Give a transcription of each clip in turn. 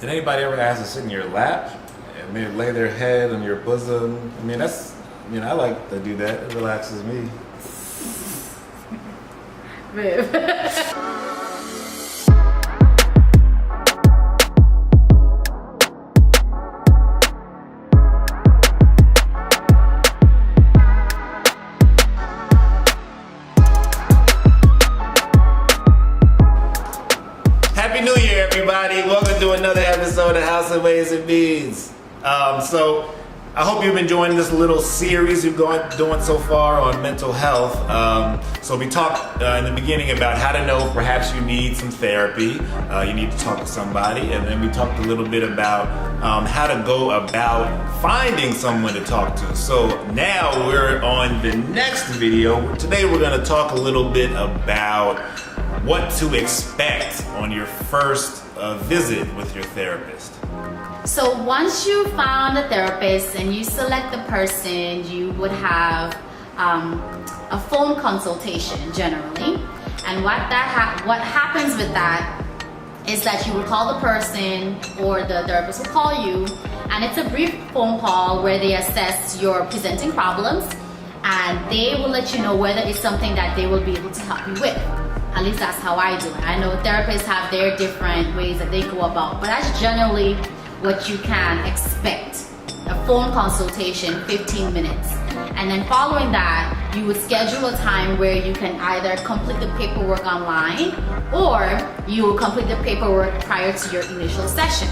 Did anybody ever ask to sit in your lap and maybe lay their head on your bosom? I like to do that. It relaxes me. Happy New Year, everybody. Welcome to another episode of House of Ways and Beans. So I hope you've been enjoying this little series we've doing so far on mental health. So we talked in the beginning about how to know perhaps you need some therapy. You need to talk to somebody. And then we talked a little bit about how to go about finding someone to talk to. So now we're on the next video. Today we're going to talk a little bit about what to expect on your first visit with your therapist. So once you found a therapist and you select the person, you would have a phone consultation generally. And what happens with that is that you will call the person, or the therapist will call you, and it's a brief phone call where they assess your presenting problems, and they will let you know whether it's something that they will be able to help you with. At least that's how I do it. I know therapists have their different ways that they go about, but that's generally what you can expect. A phone consultation, 15 minutes. And then following that, you would schedule a time where you can either complete the paperwork online, or you will complete the paperwork prior to your initial session.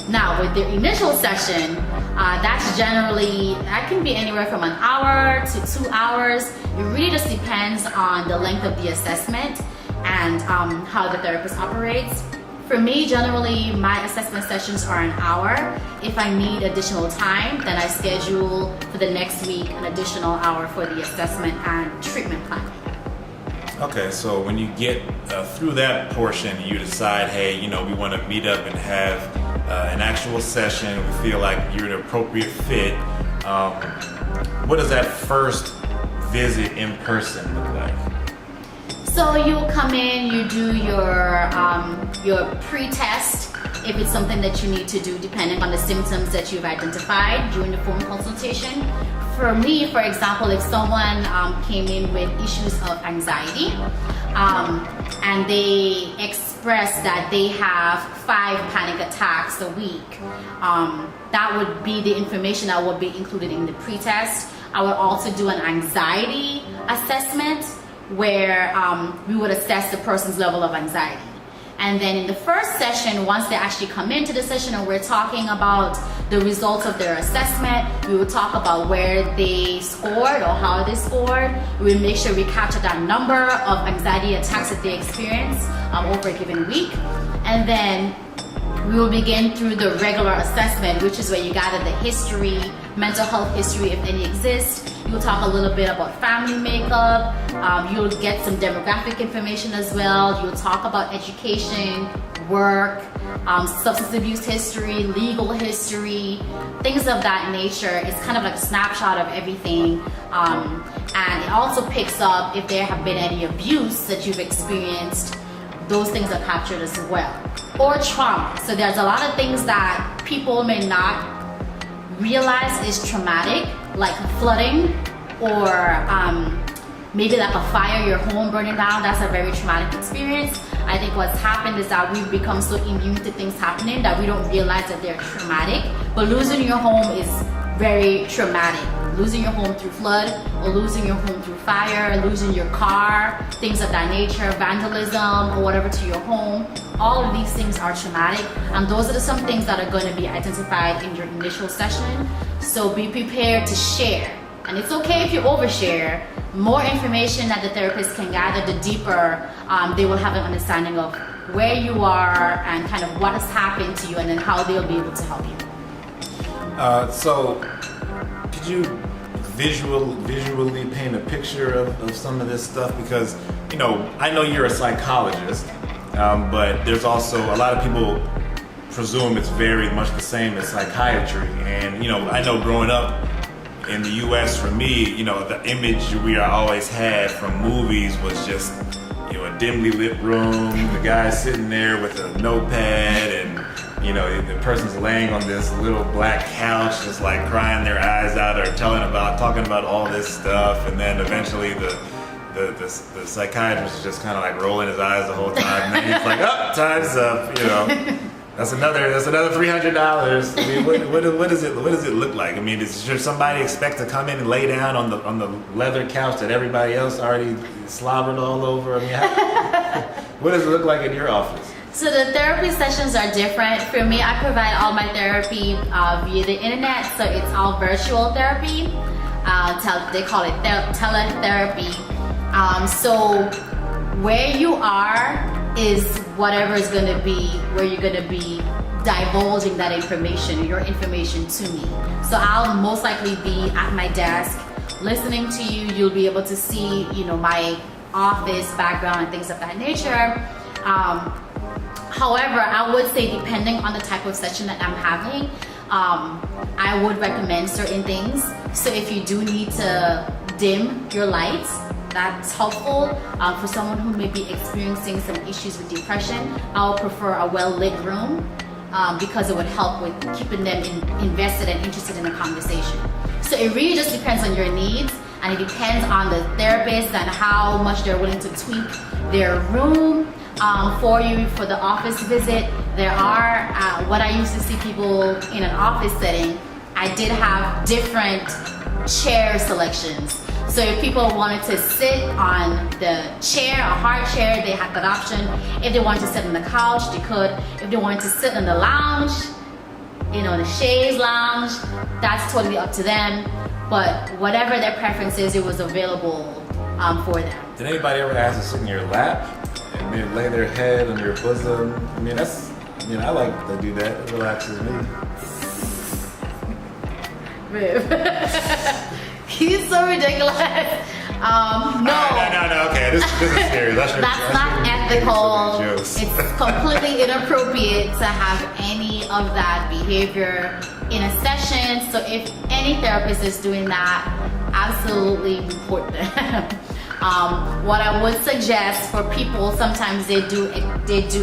Now, with the initial session, that can be anywhere from an hour to 2 hours. It really just depends on the length of the assessment and how the therapist operates. For me, generally, my assessment sessions are an hour. If I need additional time, then I schedule for the next week an additional hour for the assessment and treatment plan. Okay, so when you get through that portion, you decide, hey, we want to meet up and have an actual session. We feel like you're an appropriate fit. What does that first visit in person look like? So you'll come in, you do your pre-test, if it's something that you need to do depending on the symptoms that you've identified during the phone consultation. For me, for example, if someone came in with issues of anxiety and they express that they have 5 panic attacks a week, that would be the information that would be included in the pre-test. I would also do an anxiety assessment where we would assess the person's level of anxiety. And then in the first session, once they actually come into the session and we're talking about the results of their assessment, we will talk about where they scored or how they scored. We will make sure we capture that number of anxiety attacks that they experience over a given week. And then we will begin through the regular assessment, which is where you gather the history, mental health history, if any exists. You'll talk a little bit about family makeup. You'll get some demographic information as well. You'll talk about education, work, substance abuse history, legal history, things of that nature. It's kind of like a snapshot of everything. And it also picks up if there have been any abuse that you've experienced. Those things are captured as well. Or trauma. So there's a lot of things that people may not realize is traumatic, like flooding, or maybe like a fire, your home burning down. That's a very traumatic experience. I think what's happened is that we've become so immune to things happening that we don't realize that they're traumatic. But losing your home is very traumatic. Losing your home through flood, or losing your home through fire, losing your car, things of that nature, vandalism or whatever to your home. All of these things are traumatic, and those are some things that are going to be identified in your initial session. So be prepared to share. And it's okay if you overshare. More information that the therapist can gather, the deeper they will have an understanding of where you are and kind of what has happened to you, and then how they'll be able to help you. So could you visually paint a picture of some of this stuff? Because I know you're a psychologist, but there's also a lot of people presume it's very much the same as psychiatry. And I know growing up in the US, for me, the image we always had from movies was just a dimly lit room, the guy sitting there with a notepad and you know, the person's laying on this little black couch, just like crying their eyes out or talking about all this stuff, and then eventually the psychiatrist is just kind of like rolling his eyes the whole time, and then he's like, "Oh, time's up," you know. That's another $300. I mean, what does it look like? I mean, should somebody expect to come in and lay down on the leather couch that everybody else already slobbered all over? I mean, what does it look like in your office? So the therapy sessions are different. For me, I provide all my therapy via the internet, so it's all virtual therapy. They call it teletherapy. So where you are is whatever is going to be where you're going to be divulging that information, your information to me. So I'll most likely be at my desk listening to you. You'll be able to see, you know, my office background and things of that nature. However, I would say depending on the type of session that I'm having, I would recommend certain things. So if you do need to dim your lights, that's helpful. For someone who may be experiencing some issues with depression, I would prefer a well-lit room because it would help with keeping them invested and interested in the conversation. So it really just depends on your needs, and it depends on the therapist and how much they're willing to tweak their room for you for the office visit. There are, what I used to see people in an office setting, I did have different chair selections. So if people wanted to sit on the chair, a hard chair, they had that option. If they wanted to sit on the couch, they could. If they wanted to sit in the lounge, you know, the chaise lounge, that's totally up to them. But whatever their preference is, it was available for them. Did anybody ever ask to sit in your lap and then lay their head on your bosom? I mean, I like to do that. It relaxes me. He's so ridiculous. No. Okay, this is serious. That's not ethical. It's completely inappropriate to have any of that behavior in a session. So if any therapist is doing that, absolutely report them. What I would suggest for people, sometimes they do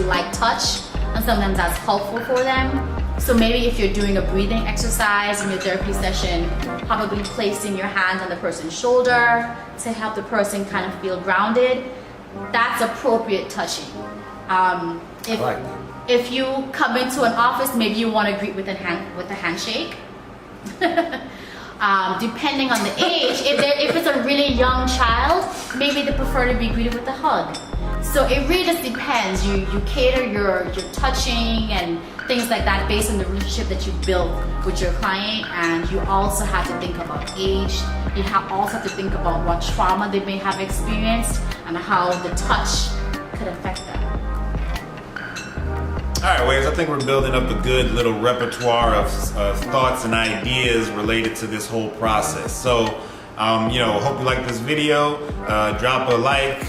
like touch, and sometimes that's helpful for them. So maybe if you're doing a breathing exercise in your therapy session, probably placing your hand on the person's shoulder to help the person kind of feel grounded, that's appropriate touching. If you come into an office, maybe you want to greet with a handshake. Depending on the age, if it's a really young child, maybe they prefer to be greeted with a hug. So it really just depends. You cater your touching and things like that based on the relationship that you built with your client, and you also have to think about age. You also have to think about what trauma they may have experienced and how the touch could affect them. All right, Waves, I think we're building up a good little repertoire of thoughts and ideas related to this whole process. So, hope you like this video. Drop a like,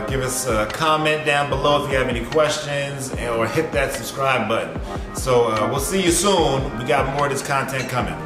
give us a comment down below if you have any questions, or hit that subscribe button. So we'll see you soon. We got more of this content coming.